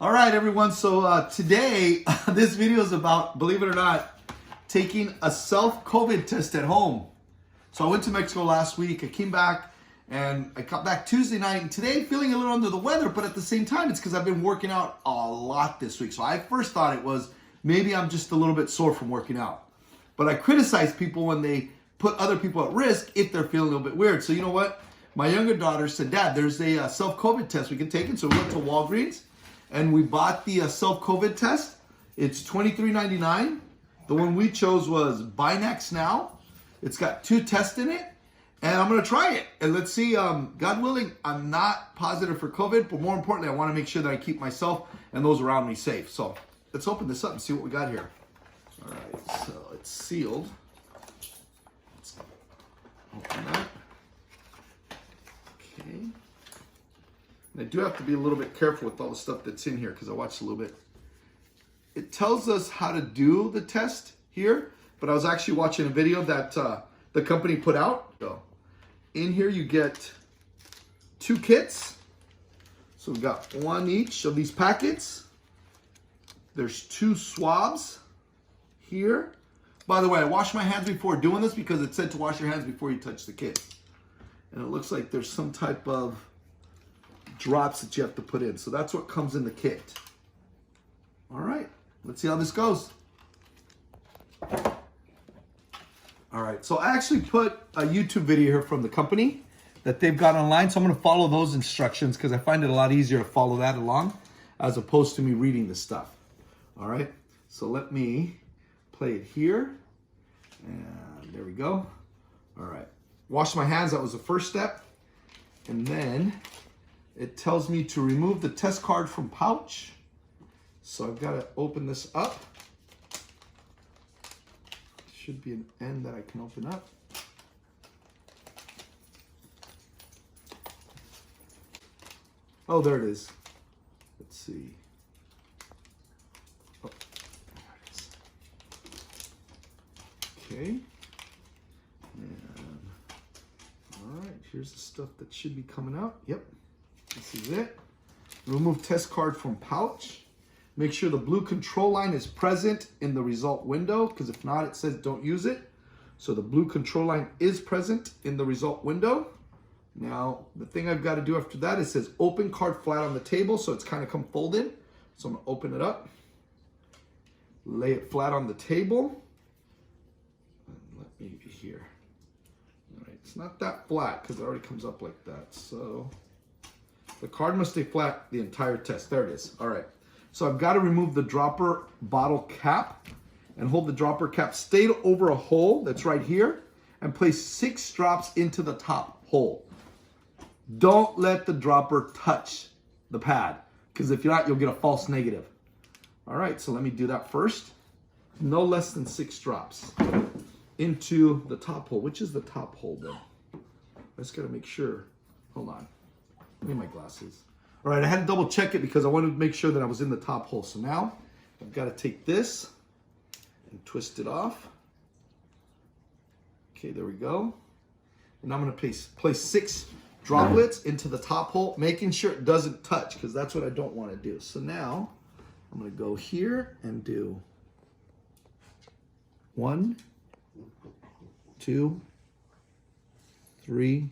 All right, everyone. So today, this video is about, believe it or not, taking a self-COVID test at home. So I went to Mexico last week. I came back and I got back Tuesday night. And today, feeling a little under the weather, but at the same time, it's because I've been working out a lot this week. So I first thought it was maybe I'm just a little bit sore from working out. But I criticize people when they put other people at risk if they're feeling a little bit weird. So you know what? My younger daughter said, Dad, there's a self-COVID test we can take it. So we went to Walgreens and we bought the self-COVID test. It's $23.99. The one we chose was BinaxNOW. It's got 2 tests in it. And I'm going to try it. And let's see, God willing, I'm not positive for COVID. But more importantly, I want to make sure that I keep myself and those around me safe. So let's open this up and see what we got here. All right, so it's sealed. Let's open that. Okay. And I do have to be a little bit careful with all the stuff that's in here because I watched a little bit. It tells us how to do the test here, but I was actually watching a video that the company put out. So in here you get 2 kits. So we've got 1 each of these packets. There's 2 swabs here. By the way, I washed my hands before doing this because it said to wash your hands before you touch the kit. And it looks like there's some type of drops that you have to put in. So that's what comes in the kit. All right, let's see how this goes. All right, so I actually put a YouTube video here from the company that they've got online. So I'm gonna follow those instructions because I find it a lot easier to follow that along as opposed to me reading this stuff. All right, so let me play it here. And there we go. All right, wash my hands, that was the first step. And then it tells me to remove the test card from pouch. So I've got to open this up. Should be an end that I can open up. Oh, there it is. Let's see. Oh, there it is. Okay. And all right, here's the stuff that should be coming out. Yep. This is it. Remove test card from pouch. Make sure the blue control line is present in the result window, because if not, it says don't use it. So the blue control line is present in the result window. Now, the thing I've got to do after that, it says open card flat on the table, so it's kind of come folded. So I'm going to open it up, lay it flat on the table, and let me be here. All right, it's not that flat because it already comes up like that. So the card must stay flat the entire test. There it is. All right. So I've got to remove the dropper bottle cap and hold the dropper cap stayed over a hole that's right here and place 6 drops into the top hole. Don't let the dropper touch the pad because if not, you'll get a false negative. All right, so let me do that first. No less than 6 drops into the top hole. Which is the top hole then? I just got to make sure. Hold on. I need my glasses. All right, I had to double check it because I wanted to make sure that I was in the top hole. So now I've got to take this and twist it off. Okay, there we go. And I'm going to place 6 droplets into the top hole, making sure it doesn't touch because that's what I don't want to do. So now I'm going to go here and do 1, 2, 3,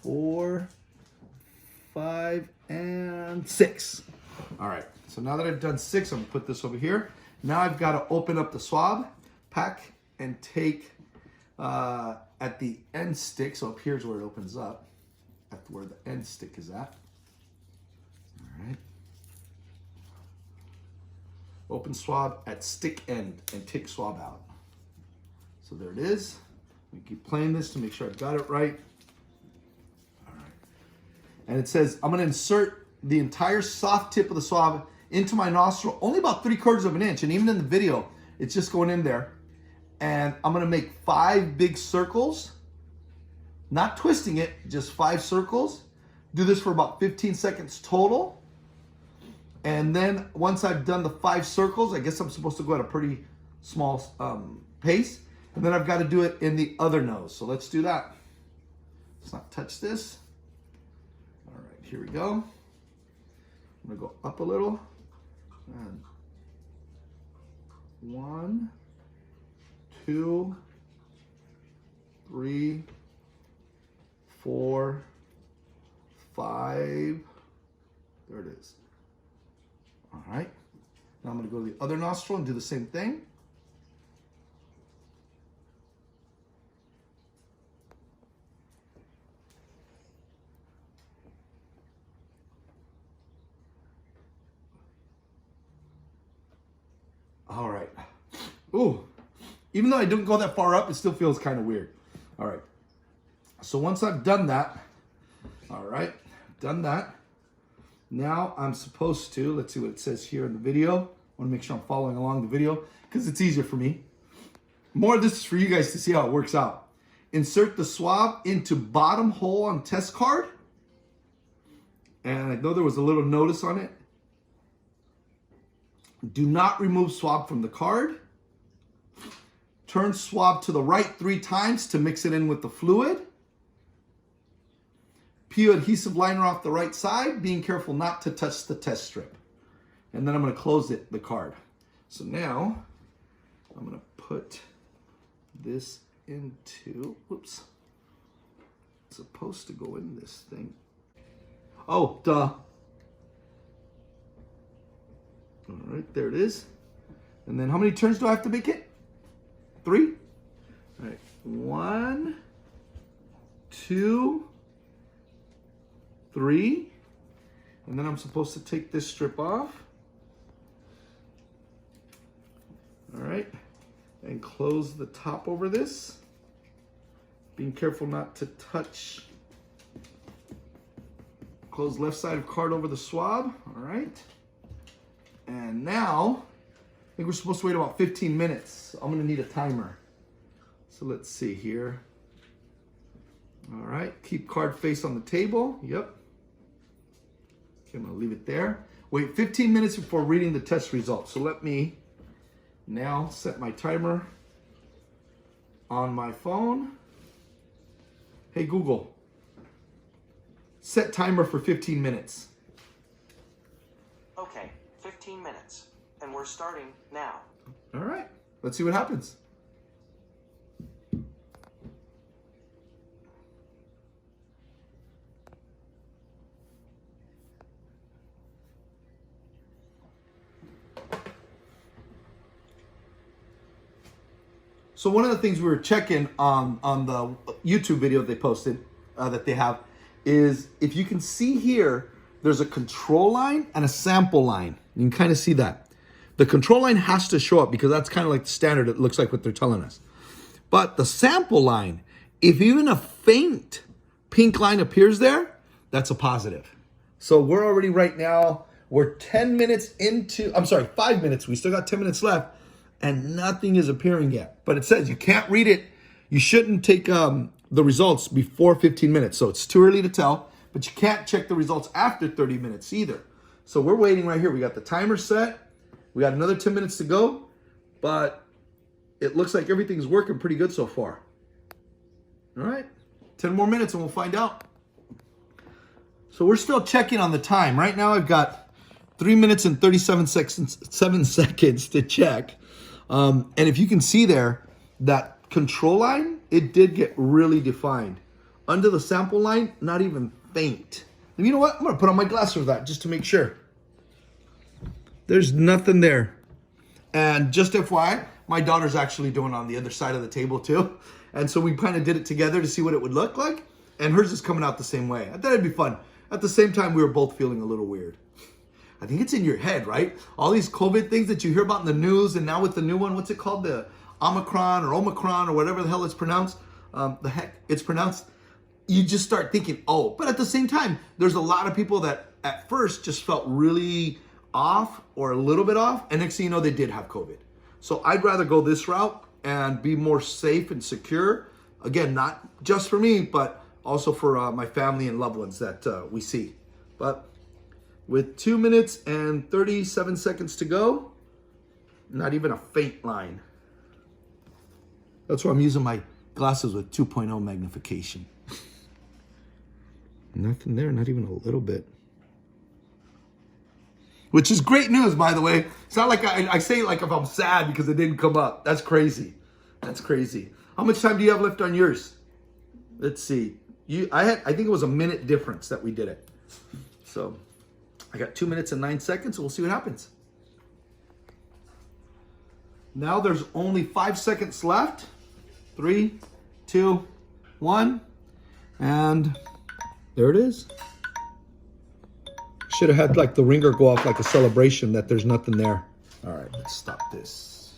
4, 5, and 6. All right, so now that I've done 6, I'm gonna put this over here. Now I've got to open up the swab pack and take at the end stick. So up here's where it opens up, at where the end stick is at. All right. Open swab at stick end and take swab out. So there it is. We keep playing this to make sure I've got it right. And it says, I'm going to insert the entire soft tip of the swab into my nostril, only about 3/4 of an inch. And even in the video, it's just going in there. And I'm going to make 5 big circles, not twisting it, just 5 circles. Do this for about 15 seconds total. And then once I've done the 5 circles, I guess I'm supposed to go at a pretty small pace. And then I've got to do it in the other nose. So let's do that. Let's not touch this. All right, here we go. I'm gonna go up a little. And 1, 2, 3, 4, 5. There it is. All right. Now I'm going to go to the other nostril and do the same thing. All right. Ooh. Even though I didn't go that far up, it still feels kind of weird. All right. So once I've done that, all right, done that. Now I'm supposed to, let's see what it says here in the video. I want to make sure I'm following along the video because it's easier for me. More of this is for you guys to see how it works out. Insert the swab into bottom hole on test card. And I know there was a little notice on it. Do not remove swab from the card. Turn swab to the right 3 times to mix it in with the fluid. Peel adhesive liner off the right side, being careful not to touch the test strip. And then I'm going to close the card. So now I'm going to put this into, whoops, it's supposed to go in this thing. Oh, duh. All right, there it is. And then how many turns do I have to make it? 3? All right, 1, 2, 3. And then I'm supposed to take this strip off. All right, and close the top over this. Being careful not to touch. Close left side of card over the swab. All right. And now, I think we're supposed to wait about 15 minutes. I'm gonna need a timer. So let's see here. All right, keep card face on the table. Yep. Okay, I'm gonna leave it there. Wait 15 minutes before reading the test results. So let me now set my timer on my phone. Hey Google, set timer for 15 minutes. Okay, 15 minutes. And we're starting now. All right, let's see what happens. So one of the things we were checking on the YouTube video they posted, that they have, is if you can see here, there's a control line and a sample line. You can kind of see that. The control line has to show up because that's kind of like the standard. It looks like what they're telling us. But the sample line, if even a faint pink line appears there, that's a positive. So we're already right now, we're 10 minutes into, I'm sorry, 5 minutes. We still got 10 minutes left and nothing is appearing yet. But it says you can't read it. You shouldn't take the results before 15 minutes. So it's too early to tell, but you can't check the results after 30 minutes either. So we're waiting right here. We got the timer set. We got another 10 minutes to go, but it looks like everything's working pretty good so far. All right, 10 more minutes and we'll find out. So we're still checking on the time. Right now I've got 3 minutes and 37 seconds to check. And if you can see there, that control line, it did get really defined. Under the sample line, not even faint. And you know what? I'm gonna put on my glasses for that just to make sure. There's nothing there. And just FYI, my daughter's actually doing it on the other side of the table too. And so we kind of did it together to see what it would look like. And hers is coming out the same way. I thought it'd be fun. At the same time, we were both feeling a little weird. I think it's in your head, right? All these COVID things that you hear about in the news, and now with the new one, what's it called? The Omicron or whatever the hell it's pronounced. It's pronounced. You just start thinking, oh, but at the same time, there's a lot of people that at first just felt really off or a little bit off, and next thing you know, they did have COVID. So I'd rather go this route and be more safe and secure. Again, not just for me, but also for my family and loved ones that we see. But with 2 minutes and 37 seconds to go, not even a faint line. That's why I'm using my glasses with 2.0 magnification. Nothing there, not even a little bit. which is great news, by the way. It's not like I say it like if I'm sad because it didn't come up. That's crazy. That's crazy. How much time do you have left on yours? Let's see. I think it was a minute difference that we did it. So I got 2 minutes and 9 seconds. So we'll see what happens. Now there's only 5 seconds left. 3, 2, 1. And there it is. Should have had like the ringer go off like a celebration that there's nothing there. All right, let's stop this.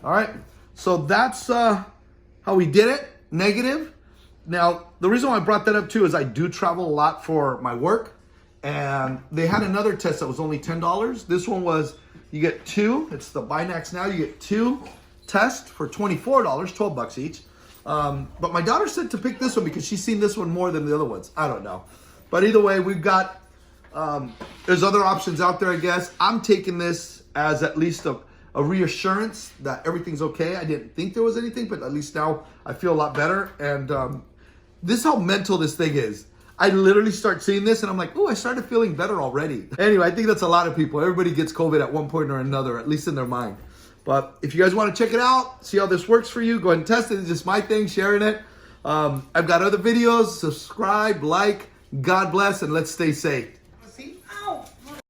All right, so that's how we did it, negative. Now, the reason why I brought that up too is I do travel a lot for my work. And they had another test that was only $10. This one was, you get 2. It's the BinaxNOW. You get 2 tests for $24, $12 each. But my daughter said to pick this one because she's seen this one more than the other ones. I don't know. But either way, we've got, there's other options out there, I guess. I'm taking this as at least a reassurance that everything's okay. I didn't think there was anything, but at least now I feel a lot better. And this is how mental this thing is. I literally start seeing this and I'm like, oh, I started feeling better already. Anyway, I think that's a lot of people. Everybody gets COVID at one point or another, at least in their mind. But if you guys want to check it out, see how this works for you, go ahead and test it. It's just my thing, sharing it. I've got other videos. Subscribe, like. God bless, and let's stay safe.